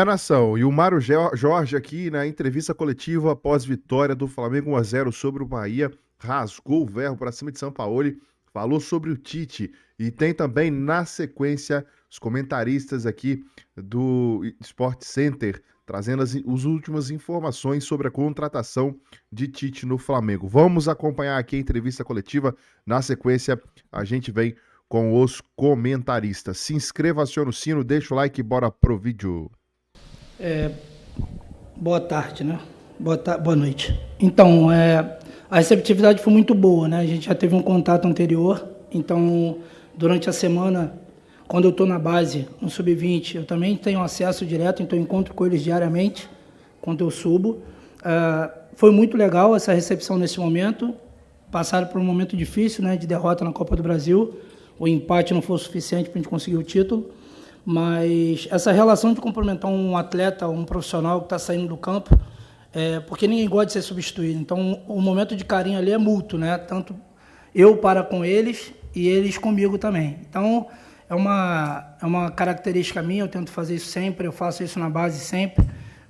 Nação. E o Mário Jorge aqui na entrevista coletiva após vitória do Flamengo 1-0 sobre o Bahia, rasgou o verbo para cima de Sampaoli, falou sobre o Tite e tem também na sequência os comentaristas aqui do Sport Center trazendo as últimas informações sobre a contratação de Tite no Flamengo. Vamos acompanhar aqui a entrevista coletiva. Na sequência, a gente vem com os comentaristas. Se inscreva, aciona o sino, deixa o like e bora pro vídeo. Boa tarde, né? Boa noite. Então, a receptividade foi muito boa, né? A gente já teve um contato anterior, então, durante a semana, quando eu estou na base, no Sub-20, eu também tenho acesso direto, então eu encontro com eles diariamente, quando eu subo. Foi muito legal essa recepção nesse momento. Passaram por um momento difícil, né, de derrota na Copa do Brasil. O empate não foi suficiente para a gente conseguir o título. Mas essa relação de cumprimentar um atleta, um profissional que está saindo do campo, porque ninguém gosta de ser substituído. Então, o momento de carinho ali é mútuo, né? Tanto eu para com eles e eles comigo também. Então, é uma característica minha, eu tento fazer isso sempre, eu faço isso na base sempre,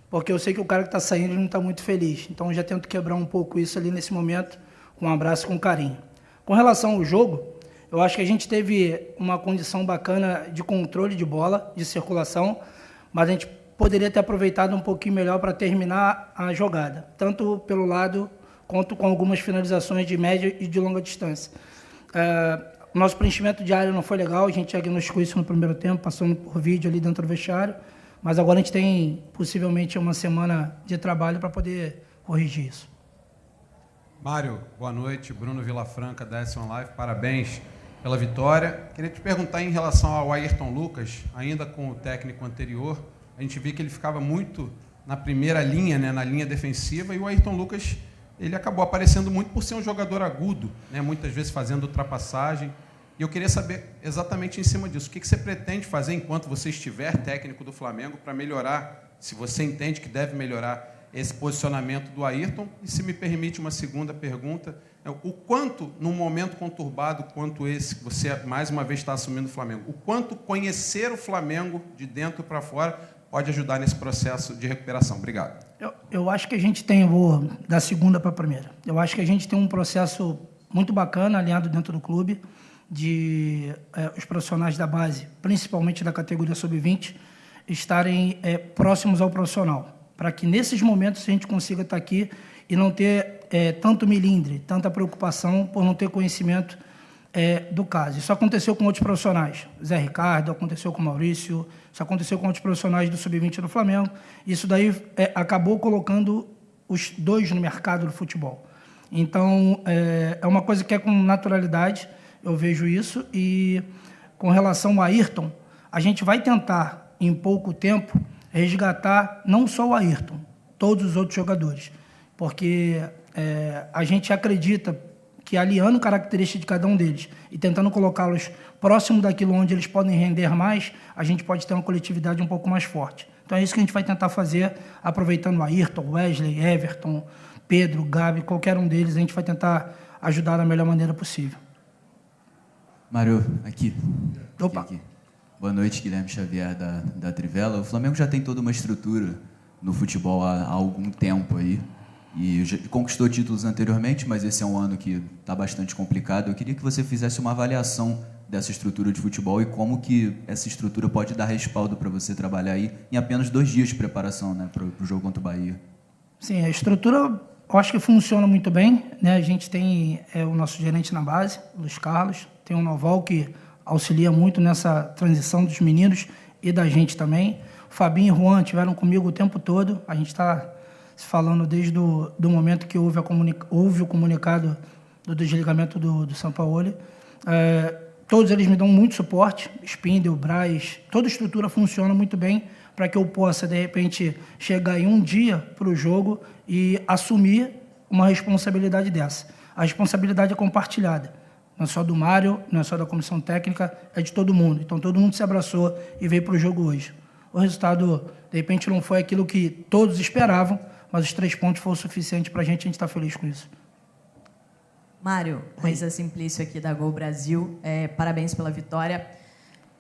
porque eu sei que o cara que está saindo não está muito feliz. Então, eu já tento quebrar um pouco isso ali nesse momento, com um abraço, com carinho. Com relação ao jogo, eu acho que a gente teve uma condição bacana de controle de bola, de circulação, mas a gente poderia ter aproveitado um pouquinho melhor para terminar a jogada, tanto pelo lado quanto com algumas finalizações de média e de longa distância. Nosso preenchimento de área não foi legal, a gente diagnosticou isso no primeiro tempo, passando por vídeo ali dentro do vestiário, mas agora a gente tem possivelmente uma semana de trabalho para poder corrigir isso. Mário, boa noite. Bruno Vilafranca, da S1 Live, parabéns pela vitória. Queria te perguntar em relação ao Ayrton Lucas, ainda com o técnico anterior, a gente viu que ele ficava muito na primeira linha, né, na linha defensiva, e o Ayrton Lucas ele acabou aparecendo muito por ser um jogador agudo, né, muitas vezes fazendo ultrapassagem. E eu queria saber exatamente em cima disso, o que você pretende fazer enquanto você estiver técnico do Flamengo para melhorar, se você entende que deve melhorar esse posicionamento do Ayrton. E se me permite uma segunda pergunta, o quanto, num momento conturbado quanto esse, que você mais uma vez está assumindo o Flamengo, o quanto conhecer o Flamengo de dentro para fora pode ajudar nesse processo de recuperação? Obrigado. Eu acho que a gente tem, vou da segunda para a primeira, eu acho que a gente tem um processo muito bacana alinhado dentro do clube, de os profissionais da base, principalmente da categoria sub-20, estarem próximos ao profissional, para que nesses momentos a gente consiga estar aqui e não ter tanto milindre, tanta preocupação por não ter conhecimento do caso. Isso aconteceu com outros profissionais. Zé Ricardo, aconteceu com o Maurício, isso aconteceu com outros profissionais do Sub-20 do Flamengo. Isso daí acabou colocando os dois no mercado do futebol. Então, é uma coisa que é com naturalidade, eu vejo isso. E com relação ao Ayrton, a gente vai tentar, em pouco tempo, resgatar não só o Ayrton, todos os outros jogadores. Porque a gente acredita que aliando características de cada um deles e tentando colocá-los próximo daquilo onde eles podem render mais, a gente pode ter uma coletividade um pouco mais forte. Então é isso que a gente vai tentar fazer, aproveitando o Ayrton, Wesley, Everton, Pedro, Gabi, qualquer um deles, a gente vai tentar ajudar da melhor maneira possível. Mário, aqui. Opa. Aqui. Boa noite, Guilherme Xavier, da Trivela. O Flamengo já tem toda uma estrutura no futebol há algum tempo aí. E conquistou títulos anteriormente, mas esse é um ano que está bastante complicado. Eu queria que você fizesse uma avaliação dessa estrutura de futebol e como que essa estrutura pode dar respaldo para você trabalhar aí em apenas 2 dias de preparação, né, para o jogo contra o Bahia. Sim, a estrutura eu acho que funciona muito bem, né? A gente tem o nosso gerente na base, Luiz Carlos, tem o Noval que auxilia muito nessa transição dos meninos e da gente também. O Fabinho e o Juan estiveram comigo o tempo todo, a gente está falando desde do momento que houve o comunicado do desligamento do Sampaoli. Todos eles me dão muito suporte, Spindel, Braz, toda a estrutura funciona muito bem para que eu possa, de repente, chegar em um dia para o jogo e assumir uma responsabilidade dessa. A responsabilidade é compartilhada, não é só do Mário, não é só da comissão técnica, é de todo mundo. Então, todo mundo se abraçou e veio para o jogo hoje. O resultado, de repente, não foi aquilo que todos esperavam, mas os 3 pontos foram suficientes para a gente está feliz com isso. Mário, Raíssa Simplício aqui da Gol Brasil, parabéns pela vitória.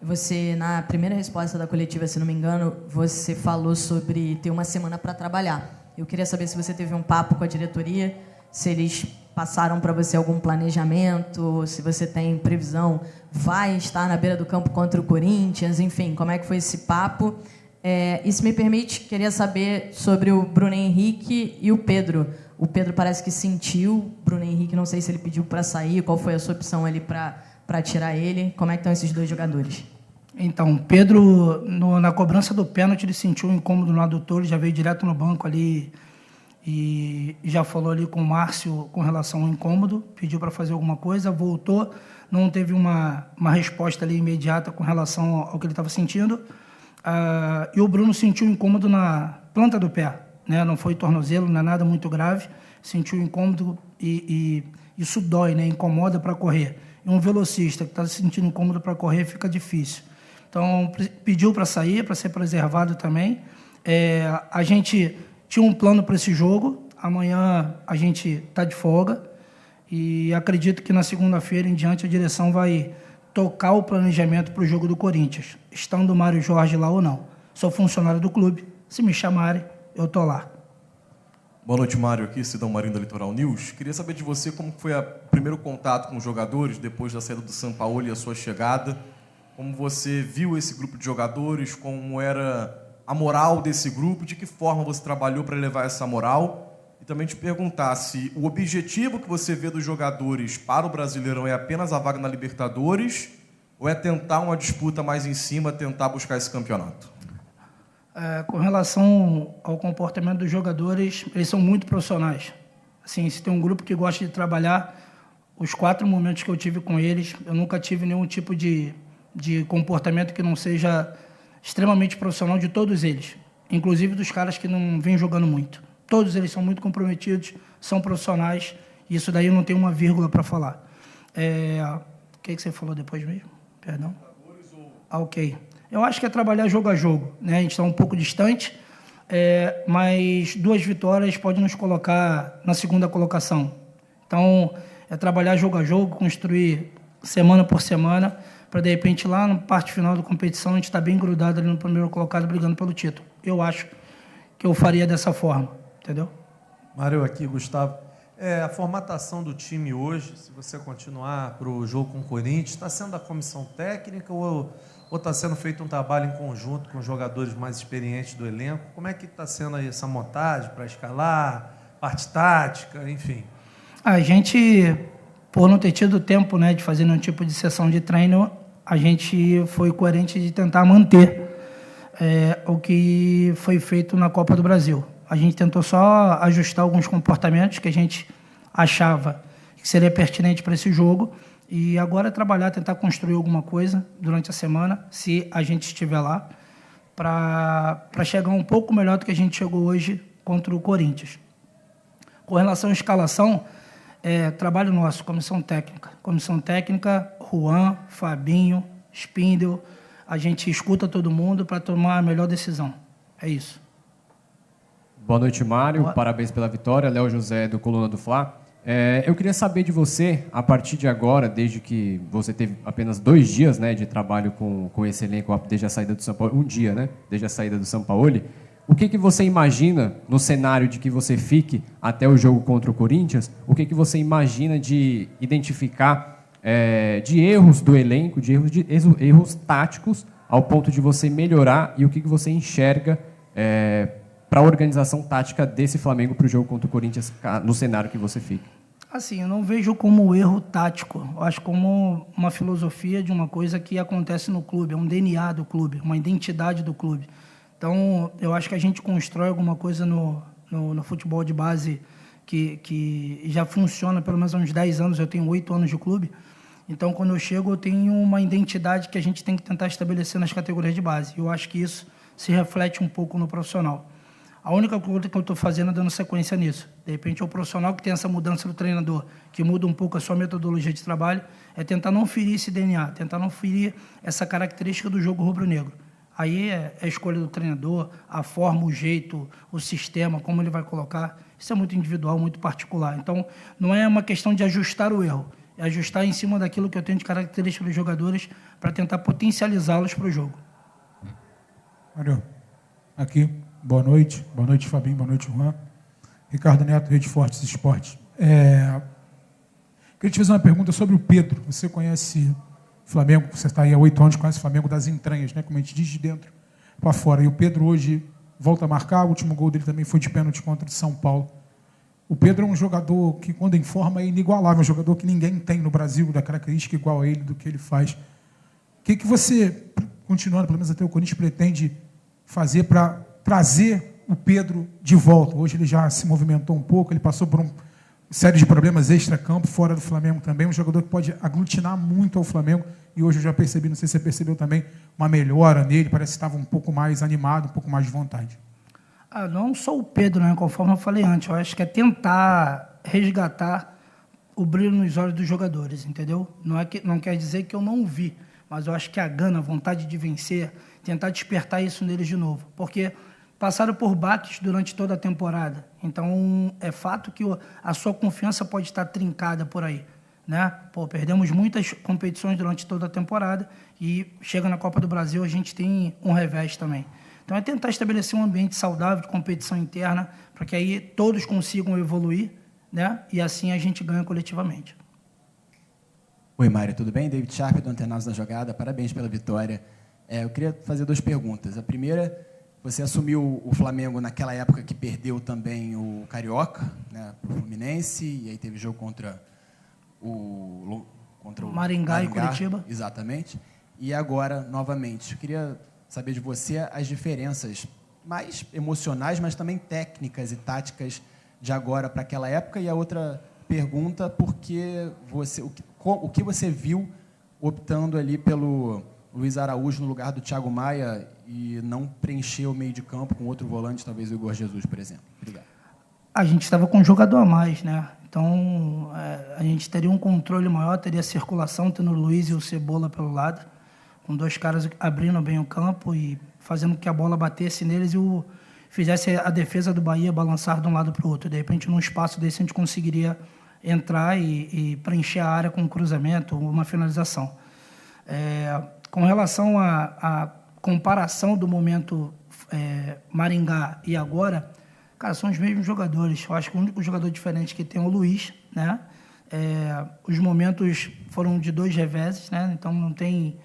Você, na primeira resposta da coletiva, se não me engano, você falou sobre ter uma semana para trabalhar. Eu queria saber se você teve um papo com a diretoria, se eles passaram para você algum planejamento, se você tem previsão, vai estar na beira do campo contra o Corinthians, enfim, como é que foi esse papo? E se me permite, queria saber sobre o Bruno Henrique e o Pedro. O Pedro parece que sentiu, o Bruno Henrique, não sei se ele pediu para sair, qual foi a sua opção ali para tirar ele? Como é que estão esses dois jogadores? Então, Pedro, na cobrança do pênalti, ele sentiu um incômodo no adutor, ele já veio direto no banco ali e já falou ali com o Márcio com relação ao incômodo, pediu para fazer alguma coisa, voltou, não teve uma resposta ali imediata com relação ao que ele estava sentindo. E o Bruno sentiu incômodo na planta do pé, né? Não foi tornozelo, não é nada muito grave, sentiu incômodo e isso dói, né? Incomoda para correr. E um velocista que está sentindo incômodo para correr fica difícil. Então, pediu para sair, para ser preservado também. A gente tinha um plano para esse jogo, amanhã a gente está de folga e acredito que na segunda-feira em diante a direção vai tocar o planejamento para o jogo do Corinthians, estando o Mário Jorge lá ou não. Sou funcionário do clube, se me chamarem, eu estou lá. Boa noite, Mário. Aqui, Sidão Marinho da Litoral News. Queria saber de você como foi o primeiro contato com os jogadores depois da saída do Sampaoli e a sua chegada. Como você viu esse grupo de jogadores, como era a moral desse grupo, de que forma você trabalhou para elevar essa moral. E também te perguntar se o objetivo que você vê dos jogadores para o Brasileirão é apenas a vaga na Libertadores ou é tentar uma disputa mais em cima, tentar buscar esse campeonato? Com relação ao comportamento dos jogadores, eles são muito profissionais. Assim, se tem um grupo que gosta de trabalhar, os 4 momentos que eu tive com eles, eu nunca tive nenhum tipo de comportamento que não seja extremamente profissional de todos eles, inclusive dos caras que não vêm jogando muito. Todos eles são muito comprometidos, são profissionais, e isso daí eu não tenho uma vírgula para falar. O que você falou depois mesmo? Perdão? Ok. Eu acho que é trabalhar jogo a jogo, né? A gente está um pouco distante, mas 2 vitórias podem nos colocar na segunda colocação. Então, é trabalhar jogo a jogo, construir semana por semana, para, de repente, lá na parte final da competição, a gente está bem grudado ali no primeiro colocado, brigando pelo título. Eu acho que eu faria dessa forma, entendeu? Mário, aqui, Gustavo. A formatação do time hoje, se você continuar para o jogo com o Corinthians, está sendo da comissão técnica ou está sendo feito um trabalho em conjunto com os jogadores mais experientes do elenco? Como é que está sendo aí essa montagem para escalar, parte tática, enfim? A gente, por não ter tido tempo, né, de fazer nenhum tipo de sessão de treino, a gente foi coerente de tentar manter o que foi feito na Copa do Brasil. A gente tentou só ajustar alguns comportamentos que a gente achava que seria pertinente para esse jogo e agora é trabalhar, tentar construir alguma coisa durante a semana, se a gente estiver lá, para chegar um pouco melhor do que a gente chegou hoje contra o Corinthians. Com relação à escalação, trabalho nosso, comissão técnica. Comissão técnica, Juan, Fabinho, Spindel, a gente escuta todo mundo para tomar a melhor decisão. É isso. Boa noite, Mário. Parabéns pela vitória. Léo José, do Coluna do Fla. Eu queria saber de você, a partir de agora, desde que você teve apenas 2 dias, né, de trabalho com esse elenco, desde a saída do Sampaoli, 1 dia, né, desde a saída do Sampaoli, o que você imagina no cenário de que você fique até o jogo contra o Corinthians? O que você imagina de identificar de erros do elenco, de erros táticos, ao ponto de você melhorar, e o que você enxerga para a organização tática desse Flamengo para o jogo contra o Corinthians, no cenário que você fica? Assim, eu não vejo como erro tático. Eu acho como uma filosofia de uma coisa que acontece no clube, é um DNA do clube, uma identidade do clube. Então, eu acho que a gente constrói alguma coisa no futebol de base que já funciona pelo menos há uns 10 anos, eu tenho 8 anos de clube. Então, quando eu chego, eu tenho uma identidade que a gente tem que tentar estabelecer nas categorias de base. Eu acho que isso se reflete um pouco no profissional. A única coisa que eu estou fazendo é dando sequência nisso. De repente, o profissional que tem essa mudança do treinador, que muda um pouco a sua metodologia de trabalho, é tentar não ferir esse DNA, tentar não ferir essa característica do jogo rubro-negro. Aí é a escolha do treinador, a forma, o jeito, o sistema, como ele vai colocar. Isso é muito individual, muito particular. Então, não é uma questão de ajustar o erro, e ajustar em cima daquilo que eu tenho de características dos jogadores para tentar potencializá-los para o jogo. Mário, aqui, boa noite Fabinho, boa noite Juan. Ricardo Neto, Rede Fortes Esportes. Queria te fazer uma pergunta sobre o Pedro. Você conhece o Flamengo, você está aí há 8 anos, conhece o Flamengo das entranhas, né? Como a gente diz, de dentro para fora. E o Pedro hoje volta a marcar, o último gol dele também foi de pênalti contra o São Paulo. O Pedro é um jogador que, quando em forma, é inigualável, um jogador que ninguém tem no Brasil, da característica igual a ele, do que ele faz. O que você, continuando, pelo menos até o Corinthians, pretende fazer para trazer o Pedro de volta? Hoje ele já se movimentou um pouco, ele passou por uma série de problemas extra-campo, fora do Flamengo também, um jogador que pode aglutinar muito ao Flamengo, e hoje eu já percebi, não sei se você percebeu também, uma melhora nele, parece que estava um pouco mais animado, um pouco mais de vontade. Não só o Pedro, né? Conforme eu falei antes, eu acho que é tentar resgatar o brilho nos olhos dos jogadores, entendeu? Não quer dizer que eu não vi, mas eu acho que a gana, a vontade de vencer, tentar despertar isso neles de novo, porque passaram por baques durante toda a temporada, então é fato que a sua confiança pode estar trincada por aí, né? Perdemos muitas competições durante toda a temporada e chega na Copa do Brasil, a gente tem um revés também. Então é tentar estabelecer um ambiente saudável de competição interna para que aí todos consigam evoluir, né? E assim a gente ganha coletivamente. Oi, Mário, tudo bem? David Sharp, do Antenados da Jogada. Parabéns pela vitória. Eu queria fazer 2 perguntas. A primeira, você assumiu o Flamengo naquela época que perdeu também o Carioca, né, para o Fluminense, e aí teve jogo contra o Maringá e Curitiba. Exatamente. E agora, novamente, eu queria saber de você as diferenças mais emocionais, mas também técnicas e táticas de agora para aquela época. E a outra pergunta, porque o que você viu optando ali pelo Luiz Araújo no lugar do Thiago Maia e não preencher o meio de campo com outro volante, talvez o Igor Jesus, por exemplo? Obrigado. A gente estava com um jogador a mais, né? Então, a gente teria um controle maior, teria circulação, tendo o Luiz e o Cebola pelo lado, com 2 caras abrindo bem o campo e fazendo que a bola batesse neles e fizesse a defesa do Bahia balançar de um lado para o outro. De repente, num espaço desse, a gente conseguiria entrar e preencher a área com um cruzamento ou uma finalização. Com relação à comparação do momento Maringá e agora, cara, são os mesmos jogadores. Eu acho que o único jogador diferente que tem é o Luiz, né? Os momentos foram de 2 reveses, né? Então não tem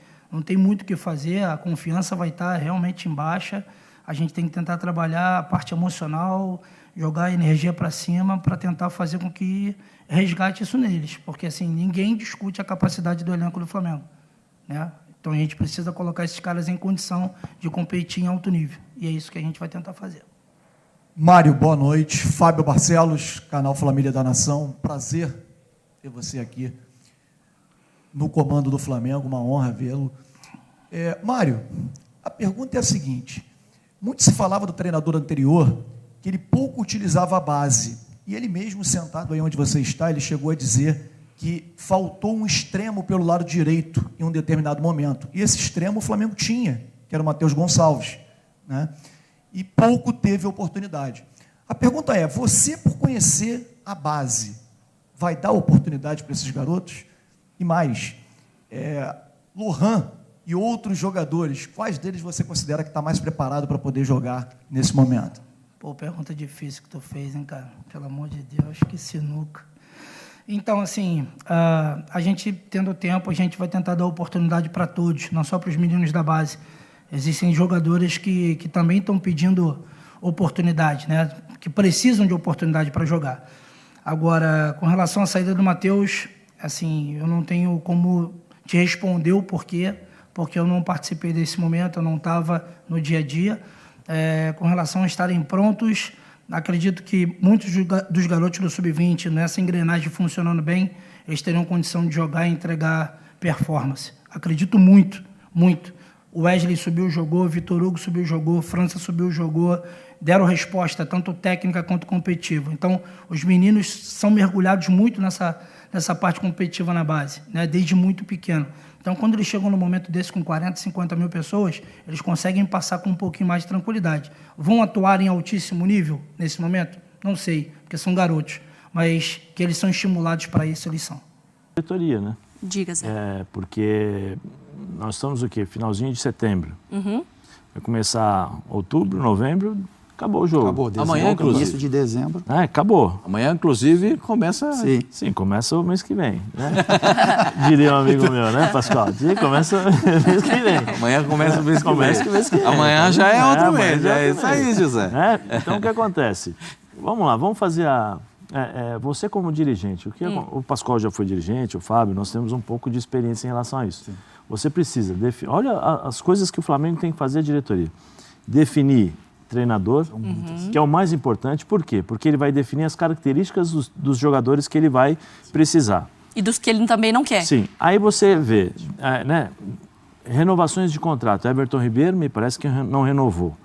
muito o que fazer, a confiança vai estar realmente em baixa, a gente tem que tentar trabalhar a parte emocional, jogar a energia para cima para tentar fazer com que resgate isso neles, porque assim, ninguém discute a capacidade do elenco do Flamengo, né? Então a gente precisa colocar esses caras em condição de competir em alto nível, e é isso que a gente vai tentar fazer. Mário, boa noite. Fábio Barcelos, canal Família da Nação. Prazer ter você aqui no comando do Flamengo, uma honra vê-lo. Mário, a pergunta é a seguinte: muito se falava do treinador anterior que ele pouco utilizava a base, e ele mesmo, sentado aí onde você está, ele chegou a dizer que faltou um extremo pelo lado direito em um determinado momento, e esse extremo o Flamengo tinha, que era o Matheus Gonçalves, né? E pouco teve oportunidade. A pergunta é, você, por conhecer a base, vai dar oportunidade para esses garotos? E mais, Lohan e outros jogadores, quais deles você considera que está mais preparado para poder jogar nesse momento? Pergunta difícil que tu fez, hein, cara? Pelo amor de Deus, que sinuca. Então, assim, a gente, tendo tempo, a gente vai tentar dar oportunidade para todos, não só para os meninos da base. Existem jogadores que também estão pedindo oportunidade, né? Que precisam de oportunidade para jogar. Agora, com relação à saída do Matheus, assim, eu não tenho como te responder o porquê, porque eu não participei desse momento, eu não estava no dia a dia. Com relação a estarem prontos, acredito que muitos dos garotos do Sub-20, nessa engrenagem funcionando bem, eles teriam condição de jogar e entregar performance. Acredito muito, muito. O Wesley subiu, jogou, Vitor Hugo subiu, jogou, França subiu, jogou, deram resposta, tanto técnica quanto competitiva. Então, os meninos são mergulhados muito nessa parte competitiva na base, né, desde muito pequeno. Então, quando eles chegam no momento desse com 40, 50 mil pessoas, eles conseguem passar com um pouquinho mais de tranquilidade. Vão atuar em altíssimo nível nesse momento? Não sei, porque são garotos, mas que eles são estimulados para isso, eles são. diretoria, né? Diga, Zé. Porque nós estamos o quê? Finalzinho de setembro. Uhum. Vai começar outubro, novembro, acabou o jogo. Acabou, dezembro, Amanhã, inclusive. início de dezembro. Acabou. Amanhã, inclusive, começa... Sim, começa o mês que vem, né? Diria um amigo meu, né, Pascoal? Começa o mês que vem. Amanhã começa o mês que vem. Começa o mês que vem. Amanhã já é outro mês. É isso aí, José. Então, o que acontece? Vamos lá, vamos fazer você como dirigente, o Pascoal já foi dirigente, o Fábio, nós temos um pouco de experiência em relação a isso. Sim. Você precisa definir, olha as coisas que o Flamengo tem que fazer a diretoria. Definir treinador, que é o mais importante, por quê? Porque ele vai definir as características dos jogadores que ele vai precisar. E dos que ele também não quer. Sim, aí você vê, renovações de contrato, Everton Ribeiro me parece que não renovou,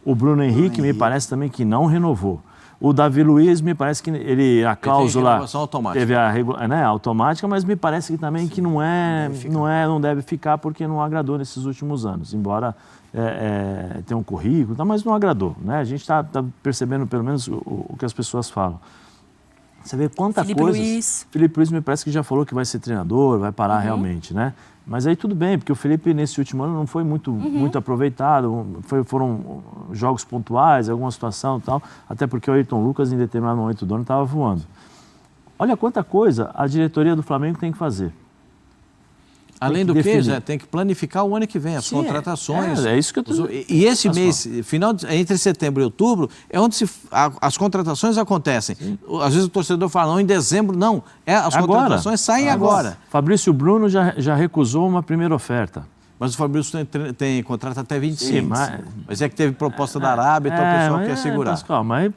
o Bruno Henrique me parece também que não renovou. O Davi Luiz, me parece que a cláusula teve a automática, mas me parece que também que não deve ficar porque não agradou nesses últimos anos, embora tenha um currículo, mas não agradou, né? A gente está percebendo pelo menos o que as pessoas falam. Você vê quanta coisa. Felipe Luiz me parece que já falou que vai ser treinador, vai parar realmente, né? Mas aí tudo bem, porque o Felipe nesse último ano não foi muito aproveitado, foram jogos pontuais, alguma situação e tal, até porque o Ayrton Lucas em determinado momento do ano estava voando. Olha quanta coisa a diretoria do Flamengo tem que fazer. Além do que, Zé, tem que planificar o ano que vem, as contratações. É isso que eu estou dizendo. E esse mês, entre setembro e outubro, é onde as contratações acontecem. Às vezes o torcedor fala, não, em dezembro, não. As contratações saem agora. Fabrício Bruno já recusou uma primeira oferta. Mas o Fabrício tem contrato até 25. Mas é que teve proposta da Arábia, então o pessoal quer segurar. Mas calma, aí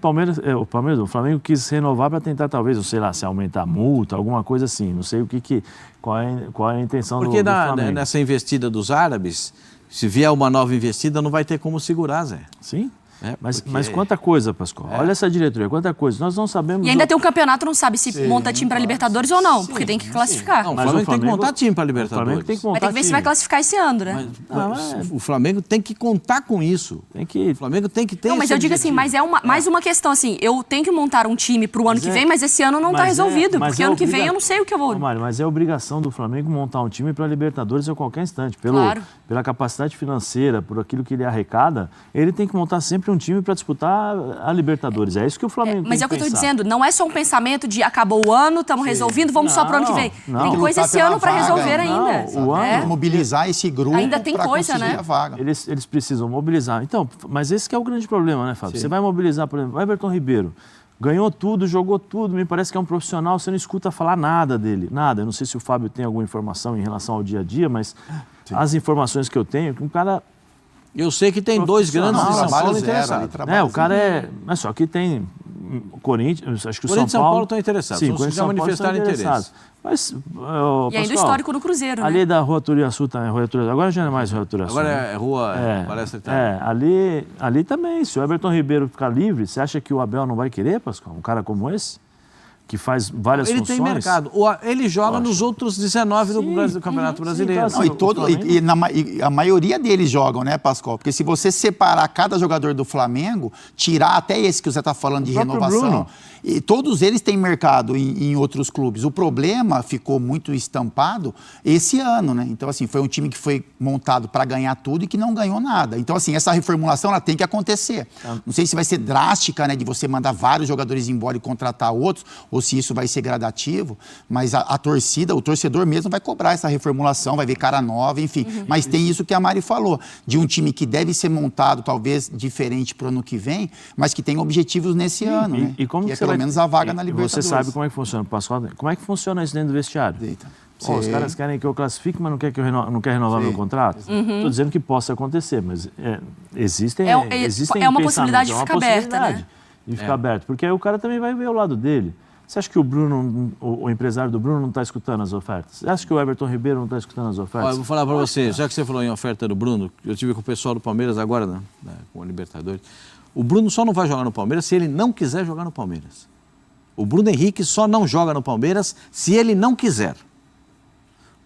o Flamengo quis renovar para tentar, talvez, sei lá, se aumentar a multa, alguma coisa assim. Não sei qual é a intenção do Flamengo. Porque nessa investida dos árabes, se vier uma nova investida, não vai ter como segurar, Zé. Sim. Mas quanta coisa, Pascoal. Olha essa diretoria, quanta coisa. Nós não sabemos... E ainda tem um campeonato, não sabe se monta time para Libertadores ou não, porque tem que classificar. Não, o Flamengo tem que montar time para Libertadores. Mas tem que ver se vai classificar esse ano, né? O Flamengo tem que contar com isso. O Flamengo tem que ter Não, mas eu digo assim, mas é mais uma questão assim, eu tenho que montar um time para o ano que vem, mas esse ano não está resolvido, porque ano que vem eu não sei o que eu vou... Mário, mas é obrigação do Flamengo montar um time para Libertadores a qualquer instante. Pela capacidade financeira, por aquilo que ele arrecada, ele tem que montar sempre um time para disputar a Libertadores. É isso que o Flamengo tem Mas que é o que eu estou pensar. dizendo, não é só um pensamento de acabou o ano, estamos resolvendo, vamos só para o ano que vem. Tem coisa esse ano para resolver ainda. Mobilizar esse grupo para conseguir a vaga. Eles precisam mobilizar. Então, mas esse que é o grande problema, né, Fábio? Você vai mobilizar, por exemplo, o Everton Ribeiro. Ganhou tudo, jogou tudo, me parece que é um profissional, você não escuta falar nada dele, nada. Eu não sei se o Fábio tem alguma informação em relação ao dia a dia, mas as informações que eu tenho, que um cara... Eu sei que tem dois grandes de São Paulo interessados. O cara mas só que tem Corinthians, acho que o São Paulo... São Paulo estão interessados, sim, Corinthians já manifestaram interesse. Mas, e ainda o histórico no Cruzeiro, né? Ali da Rua Turiaçu também, agora já não é mais Rua Turiaçu. Agora é Rua Palestra Itália. Ali também, se o Everton Ribeiro ficar livre, você acha que o Abel não vai querer, Pascoal? Um cara como esse? Que faz várias funções. Ele tem mercado. Ele joga nos outros 19 do Campeonato Brasileiro. E a maioria deles jogam, né, Pascoal? Porque se você separar cada jogador do Flamengo, tirar até esse que você está falando de renovação, Bruno. E todos eles têm mercado em outros clubes. O problema ficou muito estampado esse ano, né? Então, assim, foi um time que foi montado para ganhar tudo e que não ganhou nada. Então, assim, essa reformulação ela tem que acontecer. Não sei se vai ser drástica, né, de você mandar vários jogadores embora e contratar outros, ou se isso vai ser gradativo, mas a torcida, o torcedor mesmo vai cobrar essa reformulação, vai ver cara nova, enfim. Mas tem isso que a Mari falou, de um time que deve ser montado, talvez, diferente para o ano que vem, mas que tem objetivos nesse ano, né? E como que é pelo menos a vaga na Libertadores. Você sabe como é que funciona, Pascoal? Como é que funciona isso dentro do vestiário? Os caras querem que eu classifique, mas não quer renovar meu contrato? Estou dizendo que possa acontecer, mas existem uma possibilidade de ficar aberta, né? De ficar aberto, porque aí o cara também vai ver o lado dele. Você acha que o Bruno, o empresário do Bruno não está escutando as ofertas? Você acha que o Everton Ribeiro não está escutando as ofertas? Olha, eu vou falar para você, já que você falou em oferta do Bruno, eu tive com o pessoal do Palmeiras agora, com o Libertadores. O Bruno só não vai jogar no Palmeiras se ele não quiser jogar no Palmeiras. O Bruno Henrique só não joga no Palmeiras se ele não quiser.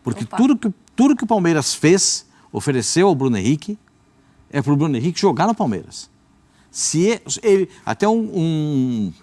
Porque tudo que o Palmeiras fez, ofereceu ao Bruno Henrique, é para o Bruno Henrique jogar no Palmeiras. Se ele, até um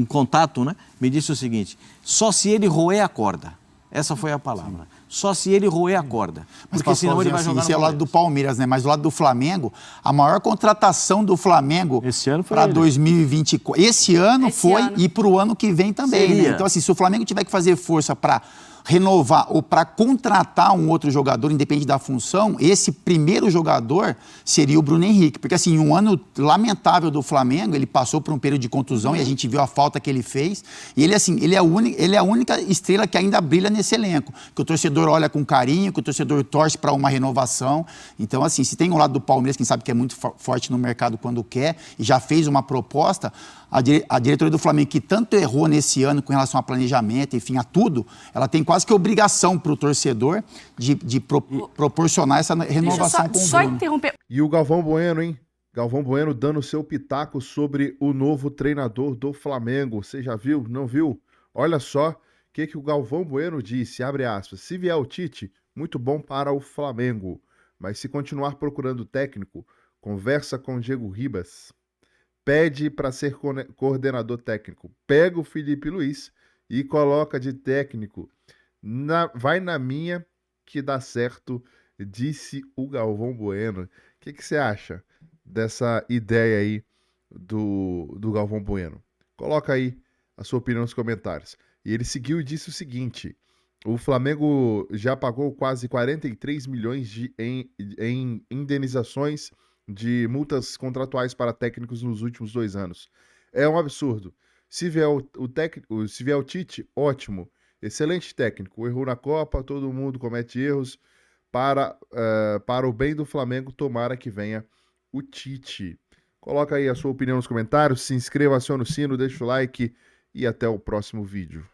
contato, né, me disse o seguinte: só se ele roer a corda. Essa foi a palavra. Só se ele roer a corda. Mas porque senão ele vai jogar isso é o lado do Palmeiras, né? Mas do lado do Flamengo, a maior contratação do Flamengo para 2024. Esse ano foi e para o ano que vem também. Né? Então, assim, se o Flamengo tiver que fazer força para renovar ou para contratar um outro jogador, independente da função, esse primeiro jogador seria o Bruno Henrique. Porque, assim, um ano lamentável do Flamengo, ele passou por um período de contusão e a gente viu a falta que ele fez. E ele, assim, ele é a única estrela que ainda brilha nesse elenco. Que o torcedor olha com carinho, que o torcedor torce para uma renovação. Então, assim, se tem um lado do Palmeiras, quem sabe que é muito forte no mercado quando quer, e já fez uma proposta, a diretoria do Flamengo, que tanto errou nesse ano com relação a planejamento, enfim, a tudo, ela tem quase que obrigação para o torcedor de proporcionar essa renovação com o só Bruno. Interromper. E o Galvão Bueno, hein? Galvão Bueno dando seu pitaco sobre o novo treinador do Flamengo. Você já viu? Não viu? Olha só o que o Galvão Bueno disse, abre aspas: se vier o Tite, muito bom para o Flamengo. Mas se continuar procurando técnico, conversa com o Diego Ribas. Pede para ser coordenador técnico. Pega o Felipe Luiz e coloca de técnico. Vai na minha que dá certo, disse o Galvão Bueno. O que você acha dessa ideia aí do Galvão Bueno? Coloca aí a sua opinião nos comentários. E ele seguiu e disse o seguinte: o Flamengo já pagou quase 43 milhões em indenizações de multas contratuais para técnicos nos últimos 2 anos. É um absurdo. Se vier o Tite, ótimo. Excelente técnico. Errou na Copa, todo mundo comete erros. Para o bem do Flamengo, tomara que venha o Tite. Coloca aí a sua opinião nos comentários, se inscreva, aciona o sino, deixa o like e até o próximo vídeo.